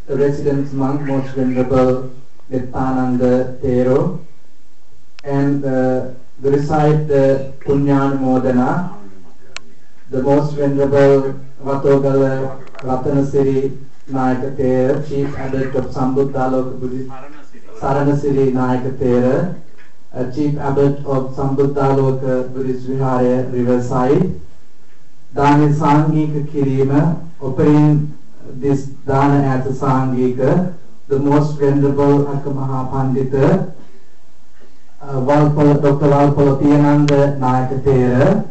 The resident monk, Most Venerable Nityananda Thero, and recite the Punyanamodana, the Most Venerable Vatogala Ratanasiri Nayaka Thera, Chief Abbot of Sambuddhaloka Buddhist Saranasiri Nayaka Thera, Chief Abbot of Sambuddhaloka Buddhist Vihara Riverside, Dani Sangika Kirima, offering this Dana as a Sangika, the Most Venerable Akamaha Pandita, Dr. Valpala Piyananda Nayaka Thera.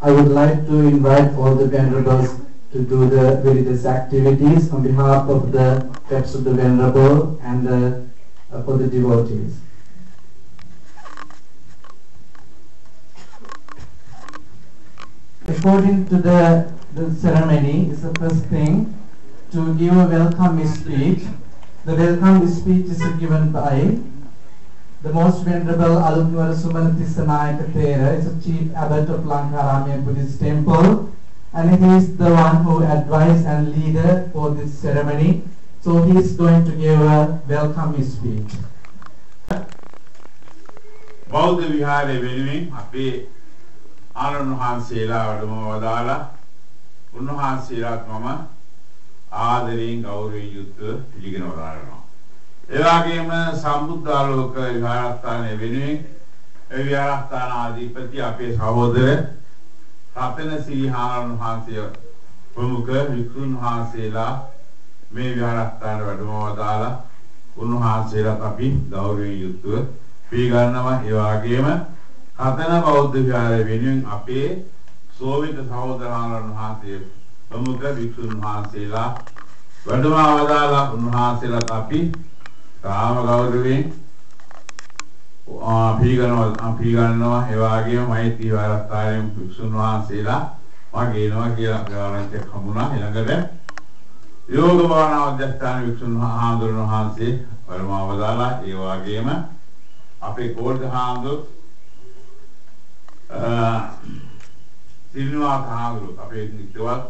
I would like to invite all the Venerables to do the various activities on behalf of the pets of the Venerable and for the devotees. According to the ceremony, is the first thing to give a welcome speech. The welcome speech is given by the Most Venerable Alunwara Sumanatissa Nayaka Thera, is the Chief Abbot of Lankaramiya Buddhist Temple, and he is the one who advised and leader for this ceremony. So he is going to give a welcome speech. Bauddha Vihara වෙනුවෙන් අපේ ආනන්ද වහන්සේලා වැඩම වදාලා උන්වහන්සේලාත් මම ආදරයෙන් ගෞරවයෙන් යුක්තව පිළිගෙන වදාරනවා. ඒ වගේම සම්බුද්ධාලෝක විහාරස්ථානයේ වෙනුවෙන් ඒ විහාරස්ථාන අධිපති අපේ සහෝදර රතනසිරි ආනන්ද වහන්සේ ප්‍රමුඛ වික්ෂුන් වහන්සේලා මේ විහාරස්ථාන වැඩම වදාලා උන්වහන්සේලාත් අපි ගෞරවයෙන් යුක්තව පිළිගන්නවා. ඒ වගේම කතන බෞද්ධ විහාරය වෙනුවෙන් අපේ සෝවිත සහෝදරයන් වහන්සේ ප්‍රමුඛ වික්ෂුන් වහන්සේලා වැඩම වදාලා උන්වහන්සේලාට අපි කාම ගෞරවයෙන් පිළිගන්නවා. ඒ වගේම මෛත්‍රී විහාරස්ථානයේ වික්ෂුන් වහන්සේලා වගේනවා කියලා ගානක් හමුණා. ඊළඟට යෝග භාවනා අධ්‍යක්ෂාන වික්ෂුන් වහන්සේ වැඩම වදාලා ඒ වගේම අපේ කෝල්ද හාමුදුරුවෝ සිල්වාත හාමුදුරුවෝ අපේ නිත්‍යවත්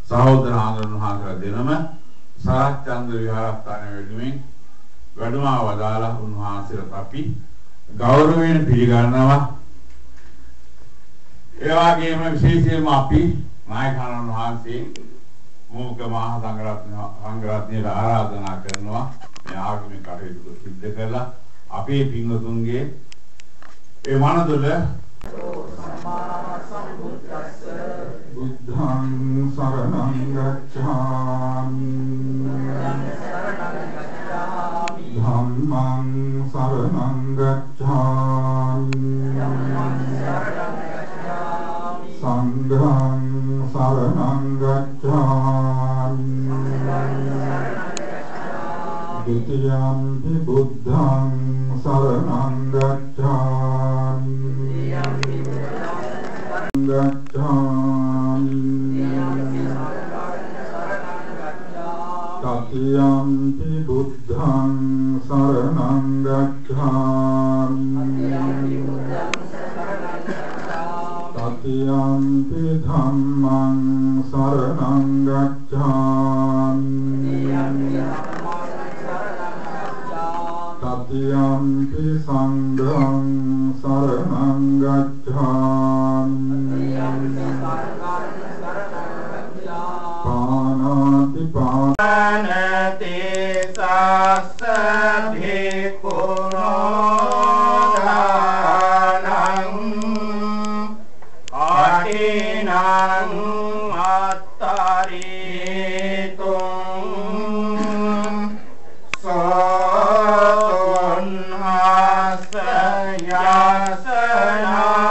සහෝදර හාමුදුරුවෝ වහන්සේලා දෙනම සරච්චන්ද්‍ර විහාරස්ථානයේ වෙනුවෙන් වැඩම වදාලා උන්වහන්සේලාට අපි ගෞරවයෙන් පිළිගන්නවා. ඒ වගේම විශේෂයෙන්ම අපි නායකයන් වහන්සේ මුල්ක මහා සංඝරත්නයට ආරාධනා කරනවා මේ ආගමික කටයුතු සිද්ධ කරලා අපේ පින්වතුන්ගේ ඒ මනදොල බුද්ධං සරණං ගච්ඡාමි ධම්මං සරණං ගච්ඡාමි සංඝං සරණං ගච්ඡාමි ဒုတိယံ පි බුද්ධං සරණං ගච්ඡාමි गच्छामि तत्यंपि बुद्धं शरणं गच्छामि तत्यंपि धम्मं शरणं गच्छामि तत्यंपि संघं शरणं गच्छामि पानाति सास भिक्खुनो दानं आदिनं अत्तरितुं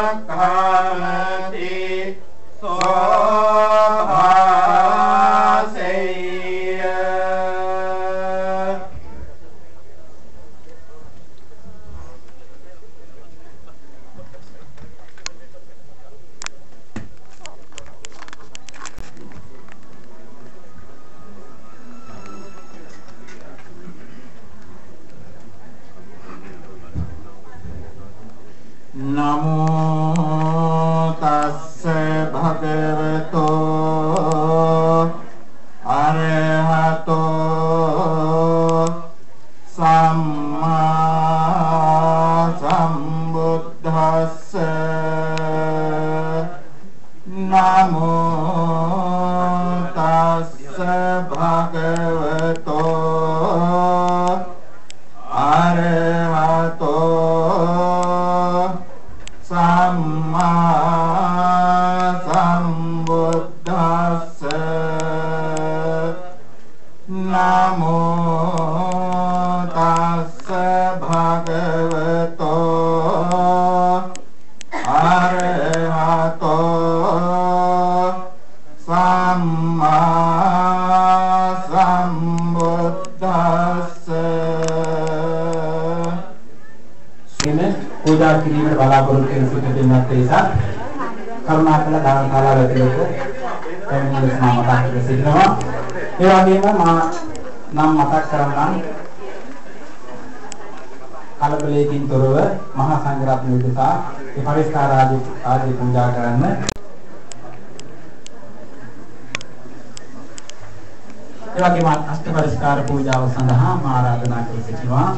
सोन्हासयासनकमति नमो तस्से भगवतो अरहतो सम्मा सम्बुद्धस्से नमो तस्से भगवतो अरहतो सम्मा सम्बुद्धस्से नमो तस्से भगवतो अरहतो सम्मा सम्बुद्धस्से पूजा කිරීමට බලාපොරොත්තු වෙන සිට දෙන්නත් ඒසත් කරුණාකර දාන ශාලාව ඇතුළත පැමිණිලි මතක් කර සිටිනවා. ඒ වගේම මා නම් මතක් කරන්නම් කලබලයෙන් තොරව මහා සංඝරත්නය උදෙසා මේ පරිස්කාර ආදී පූජා කරන්න. ඒ වගේම අෂ්ට පරිස්කාර පූජාව සඳහා මා ආරාධනා කර සිටිනවා.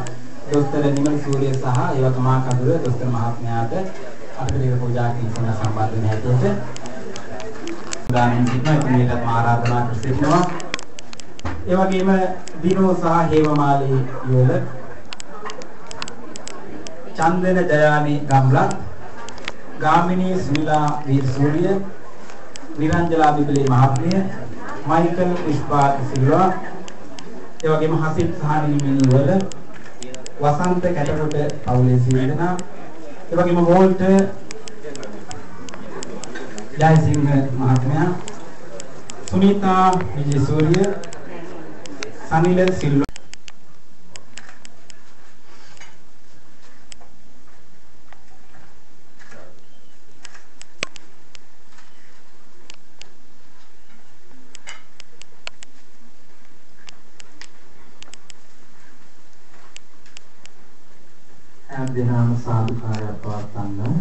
දොස්තර නිමල් සූර්ය සහ ඒවක මහා කඳුර දොස්තර මහත්මයාට අටපිරික පූජා කිරීම සම්බන්ධ වෙන හැටියට දානින් සිටින ඉතිරියට ආරාධනා කර සිටිනවා. ඒ වගේම දිනෝ සහ හේමමාලී යෝල චන්දන ජයානි ගම්ලත් ගාමිණී සුමිලා වීර සූර්ය නිරංජලා බිබලේ මහත්මිය මයිකල් පුෂ්පා සිල්වා ඒ වගේම හසිත් සහ නිමිනි වල වසන්ත කැටකොට පවුලේ සිටින ඒ වගේම වෝල්ට් ජයසිංහ මහත්මයා සුනීතා විජේසූරිය සනිල සිල්වා දෙනාම සාදුකාරයක් පවත්වන්න.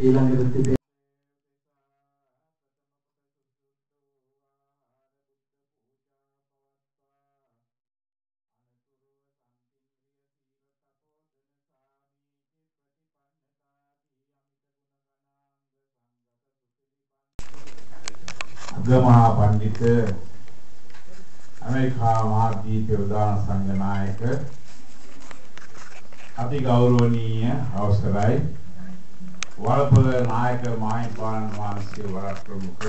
ඊළඟට තිබේ අගමහා පඬිත අමරිකා මහාදීප උදාන සංඝ නායක අති ගෞරවනීය අවසරයි වලපොළ නායක මහින්පාලන මානසික වරක් ප්‍රමුඛ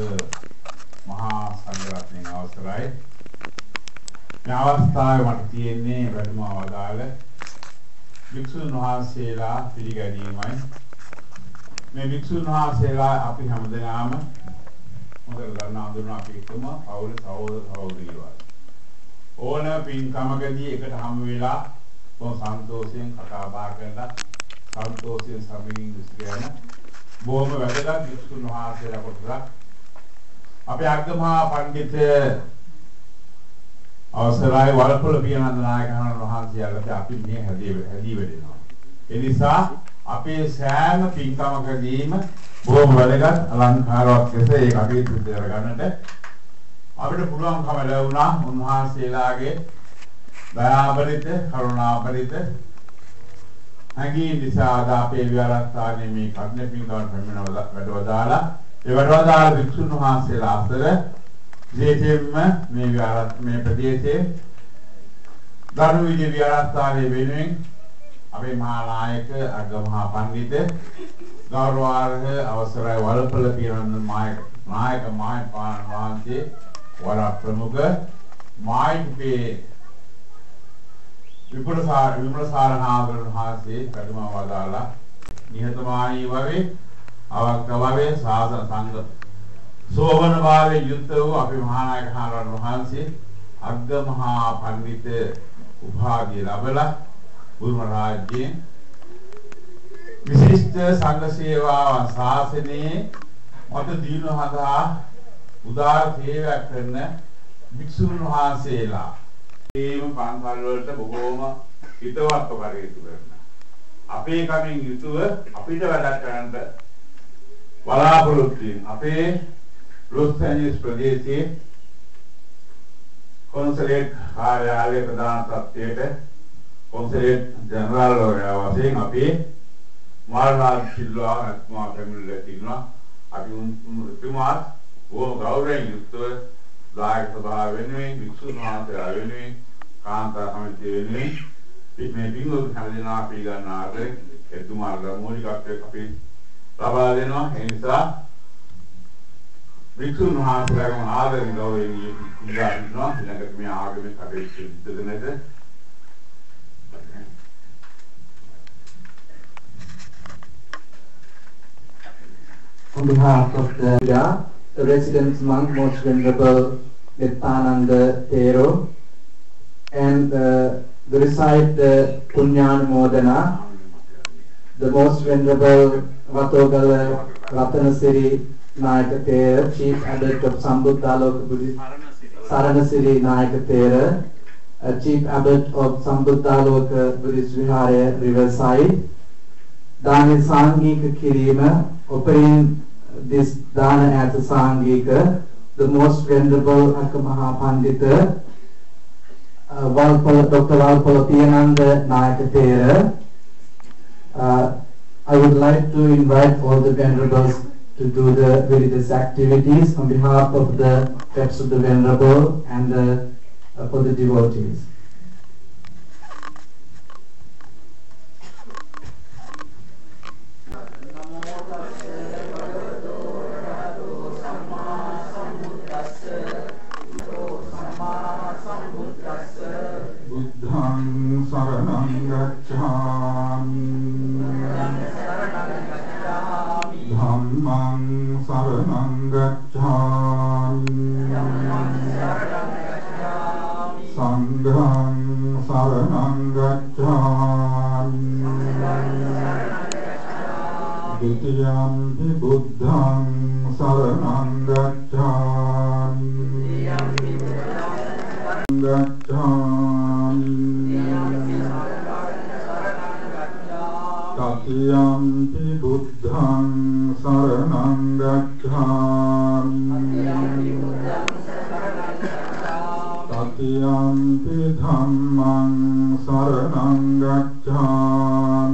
මහා සංඝරත්නයේ අවසරයි මේ අවස්ථාවේ මට තියෙන්නේ වැඩම අවදාළ වික්ෂුන් වහන්සේලා පිළිගැනීමයි මේ වික්ෂුන් වහන්සේලා අපි හැමදෙනාම මොකද ගන්න හඳුනන අපි එකම පවුල සහෝදර සහෝදරියෝ ඕන පින්කමකදී එකට හමු වෙලා බොහොම සන්තෝෂයෙන් කතා බහ කරලා සන්තෝෂයෙන් සමගින් විශ්කයන බොහොම වැදගත් වික්ෂුන් වහන්සේලා කොටසක් අපේ අග්ගමහා පඬිත අවසරයි වලපොළ පියනන්ද නායකයන් වහන්සේලාට අපි මේ හැදී වෙනවා ඒ නිසා අපේ සෑම පින්කමකදීම බොහොම වැදගත් අලංකාරවත් ලෙස ඒ කටයුතු සිදු කරගන්නට අපිට පුළුවන්කම ලැබුණා උන්වහන්සේලාගේ දයාබරිත කරුණාබරිත හැඟීම් නිසා අද අපේ විහාරස්ථානයේ මේ කර්ණ පින්කමට පැමිණ වැඩවදාලා ඒ වැඩවදාලා වික්ෂුන් වහන්සේලා අතර විශේෂයෙන්ම මේ ප්‍රදේශයේ ධර්මවිජය විහාරස්ථානයේ වෙනුවෙන් අපේ මහා නායක අගමහා පඬිත ගෞරවාර්හ අවසරයි වලපොළ පියනන්ද නායක මහින්පාලන වහන්සේ වර ප්‍රමුඛ මායිපේ විපුලසාර නාගරන් වහන්සේ වැඩම වදාලා නිහතමානී වගේ අවක්ක වගේ සාසන සංඝ සෝවන භාවයේ යුක්ත වූ අපේ මහා නායක හාරන් වහන්සේ අග්ගමහා පඬිත උපාධිය ලැබලා බුදුම රාජ්‍යයෙන් විශිෂ්ට සංඝ සේවාව ශාසනයේ මත දීන හදා උදාර සේවයක් කරන වික්ෂුන් වහන්සේලා මේම පන්සල් වලට බොහෝම හිතවත්ව කටයුතු කරන අපේ කමින් යුතුව අපිට වැඩ කරන්න බලාපොරොත්තු වෙන අපේ ලොස් ඇන්ජලිස් ප්‍රදේශයේ කොන්සලේට් කාර්යාලය ප්‍රධාන තත්ත්වයට කොන්සලේට් ජනරල් වශයෙන් අපේ මාර්නාල් සිල්වා අත්මා පැමිණිලා තිනවා අපි උතුමාත් බොහොම ගෞරවයෙන් යුක්තව දායක සභාව වෙනුවෙන් වික්ෂුන් වහන්සේලා වෙනුවෙන් කාන්තා සමිතිය වෙනුවෙන් මේ පින්වතුන් හැමදෙනා පිළිගන්න ආකාරයෙන් එතුමාලා මූලිකත්වයක් අපි ලබා දෙනවා ඒ නිසා වික්ෂුන් වහන්සේලාගේ ආදරෙන් ගෞරවයෙන් ඉඳලා ඊළඟට මේ ආගමික කටයුතු සිදු කරනද On behalf of the resident monk, Most Venerable Nityananda Thero, and the recite the Punyanamodana, the Most Venerable Vatogala Ratanasiri Nayaka Thera, Chief Abbot of Sambuddhaloka Buddhist Saranasiri Nayaka Thera, Chief Abbot of Sambuddhaloka Buddhist Vihara Riverside, Dani Sangika Kirima, offering this Dana as a Sangika, the Most Venerable Agamaha Pandita, Dr. Valpola Piyananda Nayaka Thera. I would like to invite all the Venerables to do the religious activities on behalf of the pets of the Venerable and for the devotees. Saranam gacchami Dhammam saranam gacchami Sangham saranam gacchami Ditiyampi buddham saranam gacchami Tatiyampi buddham Tatiyampi dhammang saranang gacchami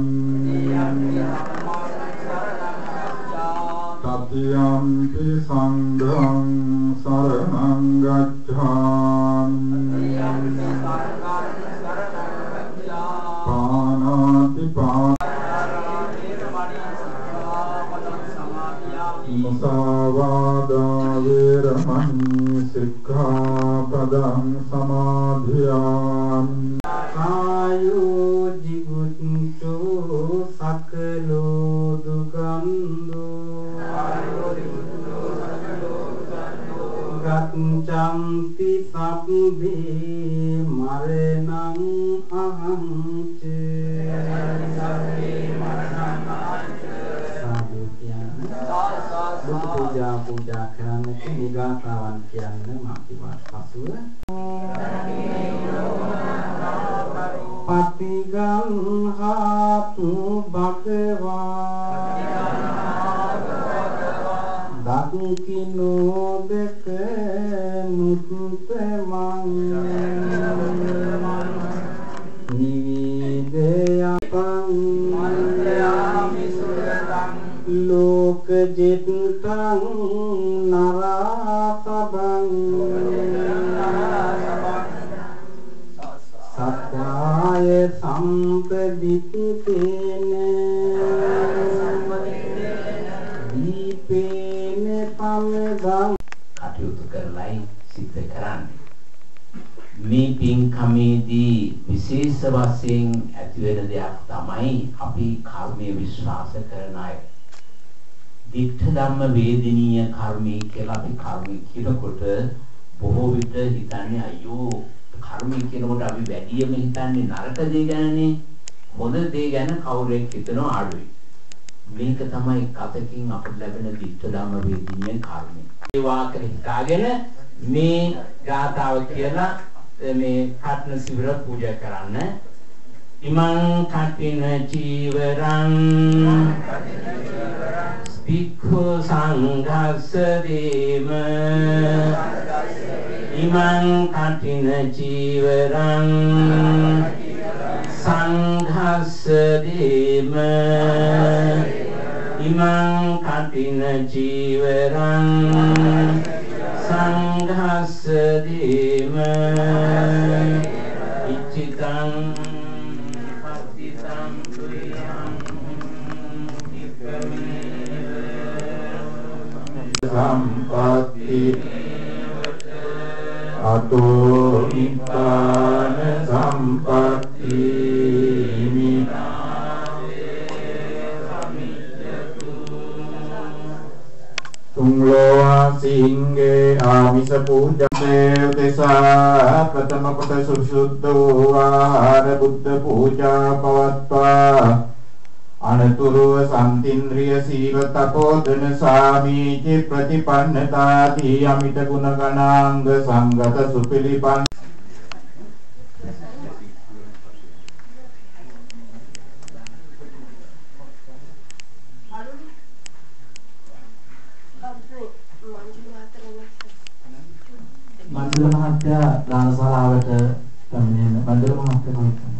Tatiyampi sanghang saranang gacchami Panati Musavada veramani sikkhapadam samadhiyami Ayu jiguttu sakalo dukandu Gaccanti sabbe maranang ahamce Puja කරන්න නිගාතාවන් කියන්න මාතිවාස් පසුව පටිගන්හාතු භගවා දක්ඛිනෝ දෙක මුත්තමං නිවිදයපං මන්දයාමි සුරතං लोक जितंग नरासबं सत्याय संपदितेने दीपेन पमदं කටයුතු කරලයි සිද්ධ කරන්නේ මේ පින්කමේදී විශේෂ වශයෙන් ඇති වෙන දෙයක් තමයි අපි කර්මයේ විශ්වාස කරන අය දික්ඨ ධම්ම වේදිනීය කර්මී කියලා අපි කර්මී කියනකොට බොහෝ විට හිතන්නේ අයියෝ කර්මී කියනකොට අපි වැඩියම හිතන්නේ නරක දේ ගැනනේ හොඳ දේ ගැන කවුරුෙක් හිතනවා අඩුයි මේක තමයි කතකින් අපිට ලැබෙන දික්ඨ ධම්ම වේදිනීය කර්මී ඒ වාක්‍ය හිතාගෙන මේ ගාථාව කියලා මේ කටන සිවුර පූජා කරන්න ඉමං කටින චීවරං Bhikkhu sanghassa dema imang katina jivarang sanghassa dema imang katina jivarang sanghassa dema iccitang patitam tuyang ikami Sampati ato nibbana sampati Tungloa singge amisa puja desa pratama කොට සුසුද්ධ ආර බුද්ධ පූජා පවත්වා අනතුරුව සම්තින්ද්‍රිය සීල තපෝදන සාමීචි ප්‍රතිපන්නතාදී අමිත ගුණ ගණාංග සංගත සුපිලිපන් මණ්ඩල මහත්තයා දානශාලාවට පැමිණෙන මණ්ඩල මහත්තයා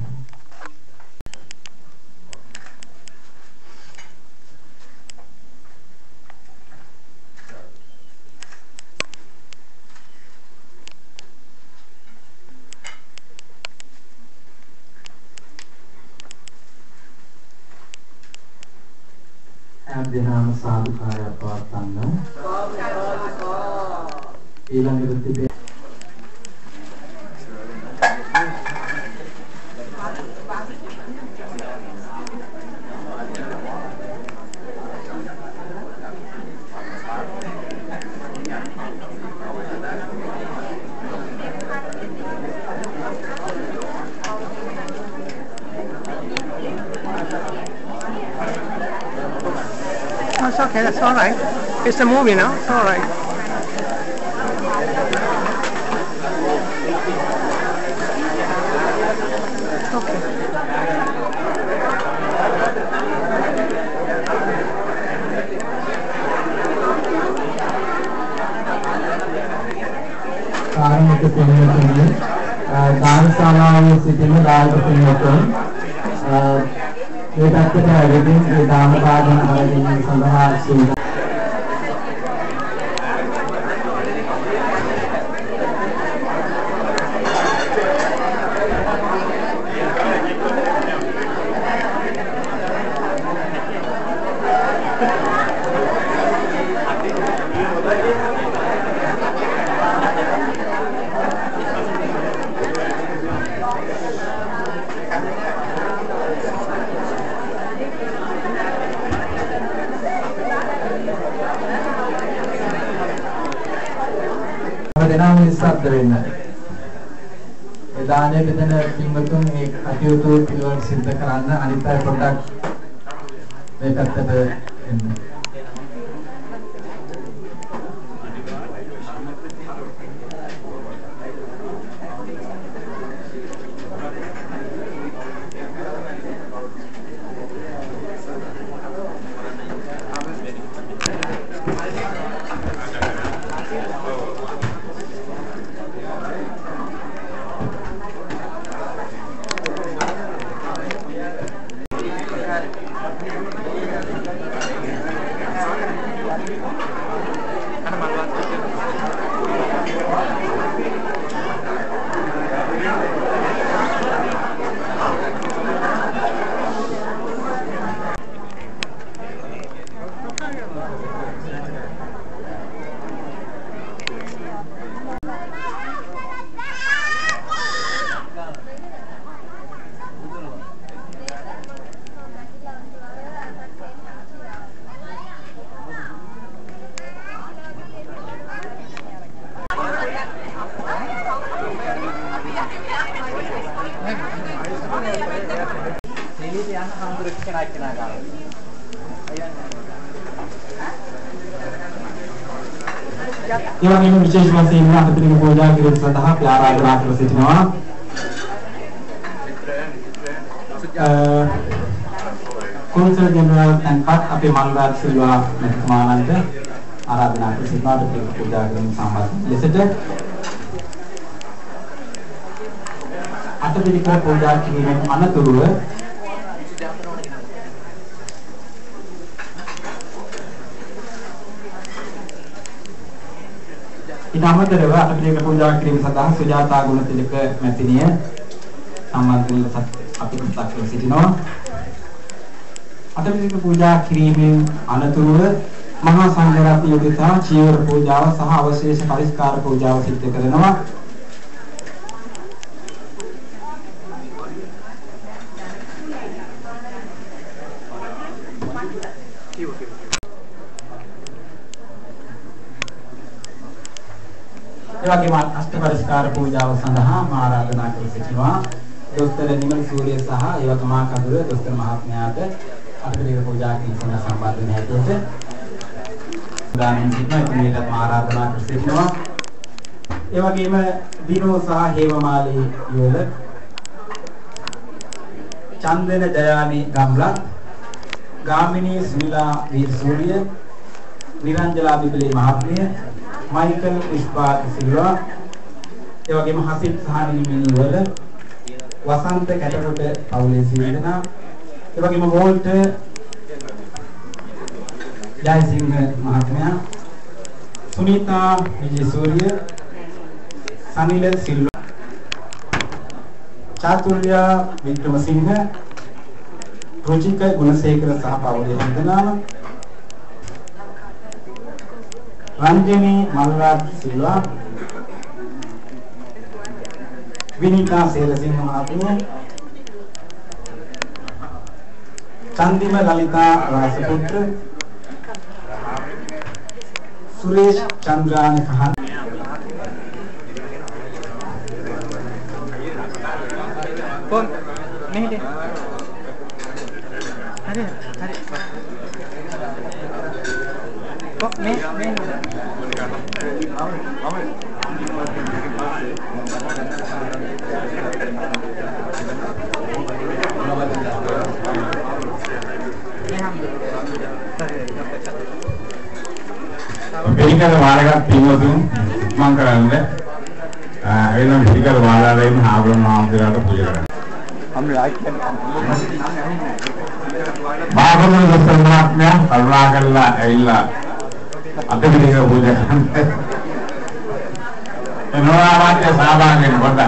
අධ්‍යාන සාදුකාරය පවත්වන්න ඊළඟට තිබේ It's okay, that's all right. It's a movie now, it's all right. Okay. කාරණික පින්වතුනි දානශාලාවේ සිටින දායක පින්වතුන් මේ පැත්තට ඇවිදින් මේ දාන භාජන ආරම්භ සඳහා සූදානම් නිස්සබ්ද වෙන්න. ඒ දානයේ බෙදෙන පින්වතුන් මේ කටයුතු පිළිවෙල සිද්ධ කරන්න අනිත් අය පොඩ්ඩක් මේ පැත්තට එන්න. ඒ වගේම විශේෂ වශයෙන් අටපිරික පූජා කිරීම සඳහා අපි ආරාධනා කර සිටිනවා. කොන්සල් ජෙනරල් තන්පත් අපේ මල්රාජ් සිල්වා මහත්මයාණන්ට ආරාධනා කර සිටිනවා අටපිරික පූජා කිරීම සම්බන්ධ ලෙසට. අටපිරික පූජා කිරීමෙන් අනතුරුව ඊට අමතරව අටපිරික පූජා කිරීම සඳහා සුජාතා ගුණතිලක මැතිණිය සම්බන්ධ වෙලා අපි කතා කර සිටිනවා. අටපිරික පූජා කිරීමෙන් අනතුරුව මහා සංඝරත්නය උදෙසා චීවර පූජාව සහ අවශේෂ පරිස්කාර පූජාව සිදු කරනවා. ඒ වගේම අෂ්ටපරිස්කාර පූජාව සඳහා මා ආරාධනා කර සිටිනවා. දොස්තර නිමල් සූරිය සහ ඒ වගේම මා කඳුර දොස්තර මහත්මයාට අටපිරික පූජා කිරීම සඳහා සම්බන්ධ වෙන හැටියට දානෙන් සිටිනවා. මේකට මා ආරාධනා කර සිටිනවා. ඒ වගේම දිනෝ සහ හේමමාලී යෝල චන්දන ජයානි ගම්ලත් ගාමිණී සුනිලා වීරසූරිය නිරංජලා බිබලේ මහත්මිය माइकल पुष्पा सिल्वा ඒ වගේම හසිත් සහනී මිනිවල වසන්ත කැටකොට පවුලේ සිටිනා ඒ වගේම වෝල්ට් ජයසිංහ මහත්මයා සුනීතා විජේසූරිය සනිල සිල්වා චාතුර්යා වික්‍රමසිංහ රුචික ගුණසේකර සහ පවුලේ වන්දනාව रंजनी मलराज सिल्वा विनीता सेरसिंह महात्मा चंदिम ललिता राजपुत्र सुरेश चंद्रान कहान कौन नहीं दे अरे अरे kok nih Berikan warga Timotun mangkarande එනම් පිළිකර වාලාලෙන් ආවරණ ආම්දරාට පූජා කරනවා. බාගමන දසනාත්මය කරුණා කරලා ඇවිල්ලා අද පිළිකර පූජා කරනවා. එනවා වාක්‍ය සාභාගයෙන් කොට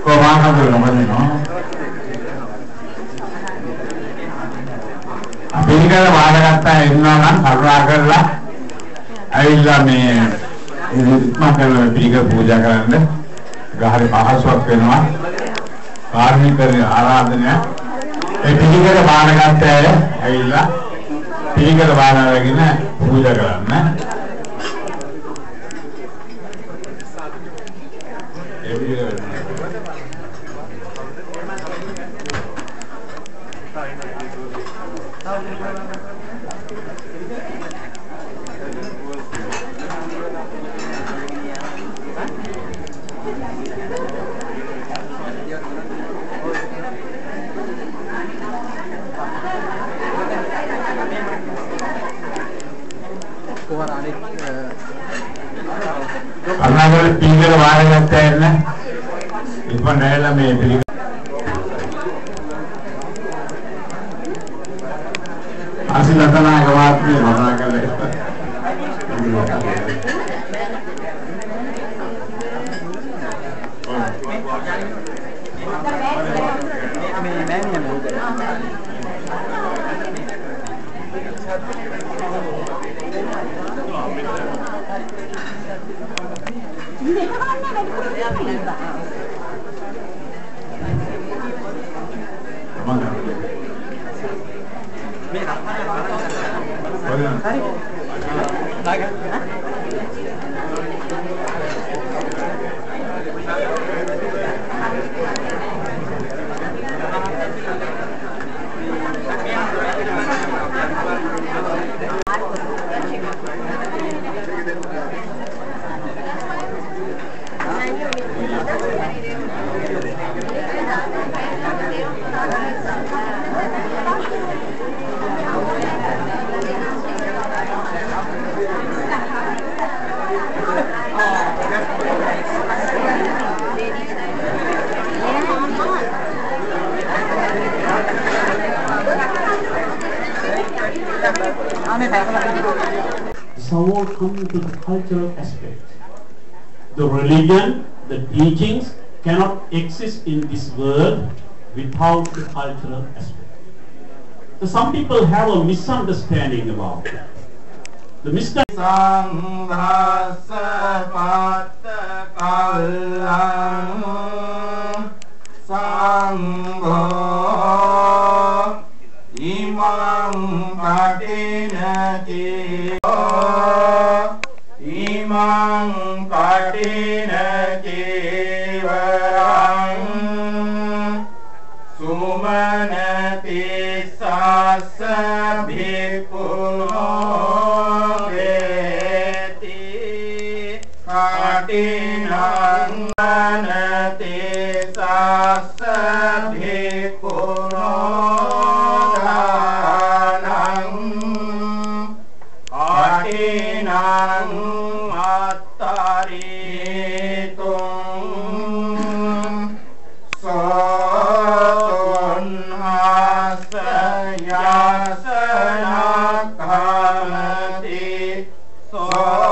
කොහොමද නමන්නේ? පිළිකර වාඩගත්තා ඉන්නවා නම් කරුණා කරලා ඇවිල්ලා මේ ඉස්මකල පිළිකර පූජා කරන්න ගහරි පහසුවක් වෙනවා. කාර්මික ආරාධනය ඒ පිළිකර වාඩගත්ත අය ඇවිල්ලා පිළිකර වාඩගෙන පූජා කරන්න. ඒ පිළිකර අනාගත පිළිකර වාරගත්ත එන්න ඉක්මන් නැහැලා මේ පිළිකර ආසිලතනායක වාත්මේ වරණ කළේ Someone come to the cultural aspect. The religion, the teachings cannot exist in this world without the cultural aspect. So some people have a misunderstanding about it. The imang katina kevarang sumanati sasa bhikuno veti katinang manati sasa bhikuno nang attaritum soton hasayasanakamati sobhaseya.